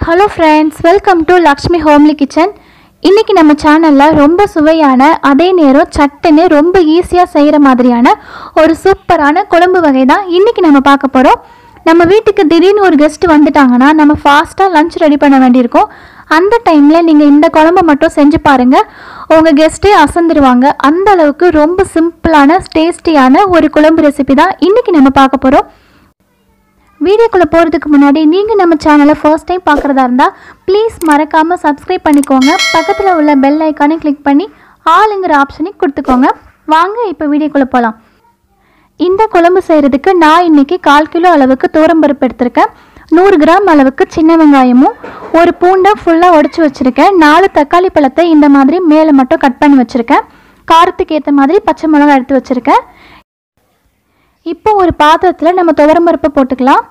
Hello friends, welcome to Lakshmi homely kitchen. இன்னைக்கு நம்ம சேனல்ல ரொம்ப சுவையான அதே நேரம் சட்டுன்னு ரொம்ப ஈஸியா செய்யற மாதிரியான ஒரு சூப்பரான குழம்பு வகை தான் இன்னைக்கு நம்ம பார்க்க போறோம். நம்ம வீட்டுக்கு திடீர்னு ஒரு கெஸ்ட் வந்துட்டாங்கன்னா நம்ம ஃபாஸ்டா லஞ்ச் ரெடி பண்ண வேண்டியிருக்கும். அந்த டைம்ல நீங்க இந்த குழம்பை மட்டும் செஞ்சு பாருங்க. உங்க கெஸ்டே அசந்துருவாங்க. அந்த அளவுக்கு ரொம்ப சிம்பிளான டேஸ்டியான ஒரு குழம்பு ரெசிபி தான் இன்னைக்கு நம்ம பார்க்க போறோம். வீடியோக்குள்ளே போகிறதுக்கு முன்னாடி நீங்கள் நம்ம சேனலை ஃபர்ஸ்ட் டைம் பார்க்குறதா இருந்தால் ப்ளீஸ் மறக்காமல் சப்ஸ்கிரைப் பண்ணிக்கோங்க. பக்கத்தில் உள்ள பெல் ஐக்கானை கிளிக் பண்ணி ஆளுங்கிற ஆப்ஷனை கொடுத்துக்கோங்க. வாங்க இப்போ வீடியோக்குள்ளே போகலாம். இந்த குழம்பு செய்கிறதுக்கு நான் இன்றைக்கி 1/4 கிலோ அளவுக்கு துவரம்பருப்பு எடுத்திருக்கேன். 100 கிராம் அளவுக்கு சின்ன வெங்காயமும் ஒரு பூண்டை ஃபுல்லாக உடச்சி வச்சுருக்கேன். 4 தக்காளி பழத்தை இந்த மாதிரி மேலே மட்டும் கட் பண்ணி வச்சுருக்கேன். காரத்துக்கு ஏற்ற மாதிரி பச்சை மிளகாய் எடுத்து வச்சுருக்கேன். இப்போ ஒரு பாத்திரத்தில் நம்ம துவரம்பருப்பை போட்டுக்கலாம்.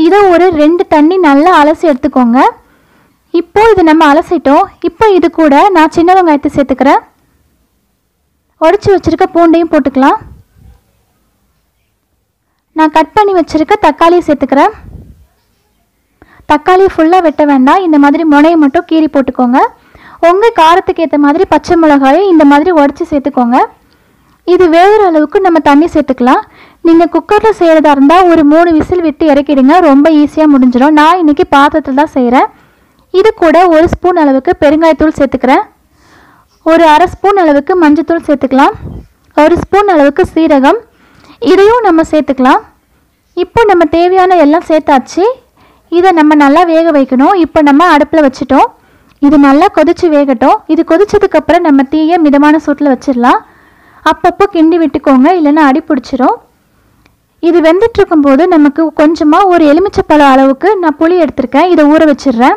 இதை ஒரு 2 தண்ணி நல்லா அலசி எடுத்துக்கோங்க. இப்போ இது நம்ம அலசிட்டோம். இப்போ இது கூட நான் சின்ன வெங்காயத்தை சேர்த்துக்கிறேன். உடச்சி வச்சுருக்க பூண்டையும் போட்டுக்கலாம். நான் கட் பண்ணி வச்சுருக்க தக்காளியை சேர்த்துக்கிறேன். தக்காளி ஃபுல்லாக வெட்ட வேண்டாம். இந்த மாதிரி முனையை மட்டும் கீறி போட்டுக்கோங்க. உங்கள் காரத்துக்கு ஏற்ற மாதிரி பச்சை மிளகாயை இந்த மாதிரி உடச்சி சேர்த்துக்கோங்க. இது வேகிற அளவுக்கு நம்ம தண்ணி சேர்த்துக்கலாம். நீங்கள் குக்கரில் செய்கிறதா இருந்தால் ஒரு 3 விசில் விட்டு இறக்கிடுங்க. ரொம்ப ஈஸியாக முடிஞ்சிடும். நான் இன்றைக்கி பாத்திரத்தில் தான் செய்கிறேன். இது கூட 1 ஸ்பூன் அளவுக்கு பெருங்காயத்தூள் சேர்த்துக்கிறேன். ஒரு 1/2 ஸ்பூன் அளவுக்கு மஞ்சத்தூள் சேர்த்துக்கலாம். 1 ஸ்பூன் அளவுக்கு சீரகம், இதையும் நம்ம சேர்த்துக்கலாம். இப்போ நம்ம தேவையான எல்லாம் சேர்த்தாச்சு. இதை நம்ம நல்லா வேக வைக்கணும். இப்போ நம்ம அடுப்பில் வச்சுட்டோம். இது நல்லா கொதித்து வேகட்டும். இது கொதிச்சதுக்கப்புறம் நம்ம தீயை மிதமான சூட்டில் வச்சிடலாம். அப்பப்போ கிண்டி விட்டுக்கோங்க, இல்லைன்னா அடி பிடிச்சிரும். இது வெந்துட்டு இருக்கும்போது நமக்கு கொஞ்சமாக ஒரு எலுமிச்சைப்பழம் அளவுக்கு நான் புளி எடுத்திருக்கேன். இதை ஊற வச்சிடுறேன்.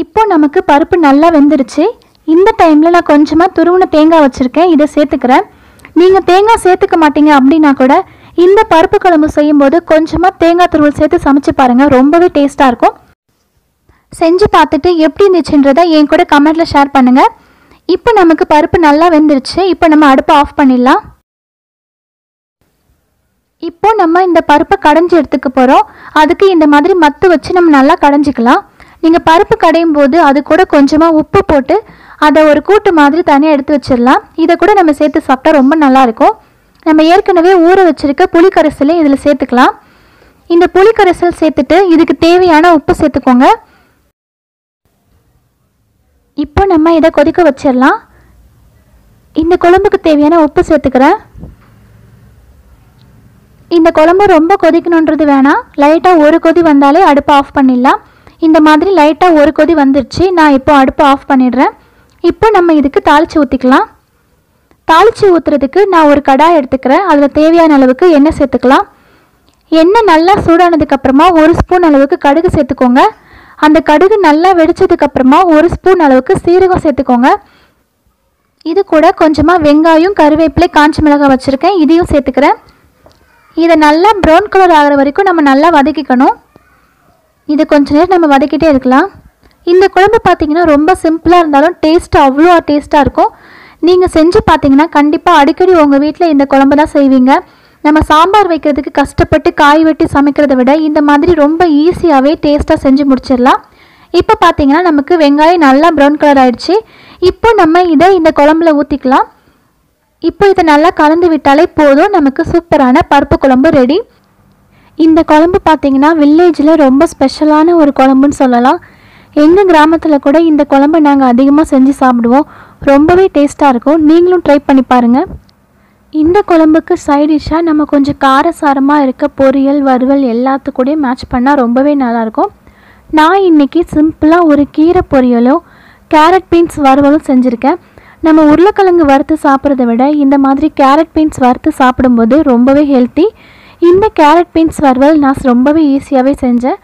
இப்போ நமக்கு பருப்பு நல்லா வெந்துருச்சு. இந்த டைமில் நான் கொஞ்சமாக துருவின தேங்காய் வச்சுருக்கேன். இதை சேர்த்துக்கிறேன். நீங்கள் தேங்காய் சேர்த்துக்க மாட்டீங்க அப்படின்னா கூட இந்த பருப்பு குழம்பு செய்யும்போது கொஞ்சமாக தேங்காய் துருவல் சேர்த்து சமைச்சு பாருங்கள். ரொம்பவே டேஸ்ட்டாக இருக்கும். செஞ்சு பார்த்துட்டு எப்படி இருந்துச்சுன்றதை என் கூட கமெண்ட்டில் ஷேர் பண்ணுங்கள். இப்போ நமக்கு பருப்பு நல்லா வெந்துருச்சு. இப்போ நம்ம அடுப்பை ஆஃப் பண்ணிடலாம். இப்போ நம்ம இந்த பருப்பை கடைஞ்சி எடுத்துக்க போகிறோம். அதுக்கு இந்த மாதிரி மத்து வச்சு நம்ம நல்லா கடைஞ்சிக்கலாம். நீங்கள் பருப்பு கடையும் போது அது கூட கொஞ்சமாக உப்பு போட்டு அதை ஒரு கூட்டு மாதிரி தனியாக எடுத்து வச்சிடலாம். இதை கூட நம்ம சேர்த்து சாப்பிட்டா ரொம்ப நல்லாயிருக்கும். நம்ம ஏற்கனவே ஊற வச்சுருக்க புளிக்கரைசலையும் இதில் சேர்த்துக்கலாம். இந்த புளிக்கரைசல் சேர்த்துட்டு இதுக்கு தேவையான உப்பு சேர்த்துக்கோங்க. இப்போ நம்ம இதை கொதிக்க வச்சிடலாம். இந்த குழம்புக்கு தேவையான உப்பு சேர்த்துக்கிறேன். இந்த குழம்பு ரொம்ப கொதிக்கணுன்றது வேணாம். லைட்டாக ஒரு கொதி வந்தாலே அடுப்பை ஆஃப் பண்ணிடலாம். இந்த மாதிரி லைட்டாக ஒரு கொதி வந்துருச்சு. நான் இப்போ அடுப்பை ஆஃப் பண்ணிடுறேன். இப்போ நம்ம இதுக்கு தாளித்து ஊற்றிக்கலாம். தாளித்து ஊற்றுறதுக்கு நான் ஒரு கடாய் எடுத்துக்கிறேன். அதில் தேவையான அளவுக்கு எண்ணெய் சேர்த்துக்கலாம். எண்ணெய் நல்லா சூடானதுக்கப்புறமா 1 ஸ்பூன் அளவுக்கு கடுகு சேர்த்துக்கோங்க. அந்த கடுகு நல்லா வெடிச்சதுக்கப்புறமா 1 ஸ்பூன் அளவுக்கு சீரகம் சேர்த்துக்கோங்க. இது கூட கொஞ்சமாக வெங்காயம், கருவேப்பிலை, காஞ்ச மிளகாய் வச்சுருக்கேன். இதையும் சேர்த்துக்கிறேன். இதை நல்லா ப்ரௌன் கலர் ஆகிற வரைக்கும் நம்ம நல்லா வதக்கிக்கணும். இதை கொஞ்ச நேரம் நம்ம வதக்கிட்டே இருக்கலாம். இந்த குழம்பு பார்த்திங்கன்னா ரொம்ப சிம்பிளாக இருந்தாலும் டேஸ்ட்டு அவ்வளோ டேஸ்ட்டாக இருக்கும். நீங்கள் செஞ்சு பார்த்தீங்கன்னா கண்டிப்பாக அடிக்கடி உங்கள் வீட்டில் இந்த குழம்பு தான் செய்வீங்க. நம்ம சாம்பார் வைக்கிறதுக்கு கஷ்டப்பட்டு காய் வெட்டி சமைக்கிறத விட இந்த மாதிரி ரொம்ப ஈஸியாகவே டேஸ்ட்டாக செஞ்சு முடிச்சிடலாம். இப்போ பார்த்தீங்கன்னா நமக்கு வெங்காயம் நல்லா ப்ரௌன் கலர் ஆகிடுச்சு. இப்போ நம்ம இதை இந்த குழம்புல ஊற்றிக்கலாம். இப்போ இதை நல்லா கலந்து விட்டாலே போதும். நமக்கு சூப்பரான பருப்பு குழம்பு ரெடி. இந்த குழம்பு பார்த்திங்கன்னா வில்லேஜில் ரொம்ப ஸ்பெஷலான ஒரு குழம்புன்னு சொல்லலாம். எங்கள் கிராமத்தில் கூட இந்த குழம்பு நாங்கள் அதிகமாக செஞ்சு சாப்பிடுவோம். ரொம்பவே டேஸ்ட்டாக இருக்கும். நீங்களும் ட்ரை பண்ணி பாருங்கள். இந்த குழம்புக்கு சைட் டிஷ்ஷாக நம்ம கொஞ்சம் காரசாரமாக இருக்க பொரியல், வறுவல் எல்லாத்துக்கூடயும் மேட்ச் பண்ணால் ரொம்பவே நல்லாயிருக்கும். நான் இன்றைக்கி சிம்பிளாக ஒரு கீரை பொரியலும் கேரட் பீன்ஸ் வறுவலும் செஞ்சுருக்கேன். நம்ம உருளைக்கிழங்கு வறுத்து சாப்பிட்றத விட இந்த மாதிரி கேரட் பீன்ஸ் வறுத்து சாப்பிடும்போது ரொம்பவே ஹெல்த்தி. இந்த கேரட் பீன்ஸ் வறுவல் நான் ரொம்பவே ஈஸியாகவே செஞ்சேன்.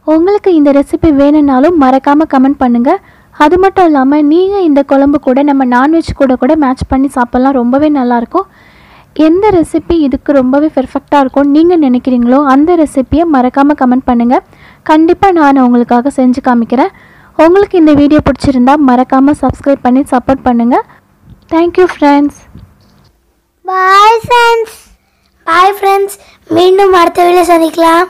உங்களுக்கு இந்த ரெசிபி வேணும்னாலும் மறக்காமல் கமெண்ட் பண்ணுங்கள். அது மட்டும் இல்லாமல் நீங்கள் இந்த குழம்பு கூட நம்ம நான்வெஜ் கூட மேட்ச் பண்ணி சாப்பிட்லாம். ரொம்பவே நல்லாயிருக்கும். எந்த ரெசிபி இதுக்கு ரொம்பவே பெர்ஃபெக்டாக இருக்கும் நீங்கள் நினைக்கிறீங்களோ அந்த ரெசிப்பியை மறக்காமல் கமெண்ட் பண்ணுங்கள். கண்டிப்பாக நான் உங்களுக்காக செஞ்சு காமிக்கிறேன். உங்களுக்கு இந்த வீடியோ பிடிச்சிருந்தா மறக்காமல் சப்ஸ்கிரைப் பண்ணி சப்போர்ட் பண்ணுங்கள். Thank you friends. Bye friends. மீண்டும் அடுத்த வீடியோவில் சந்திக்கலாம்.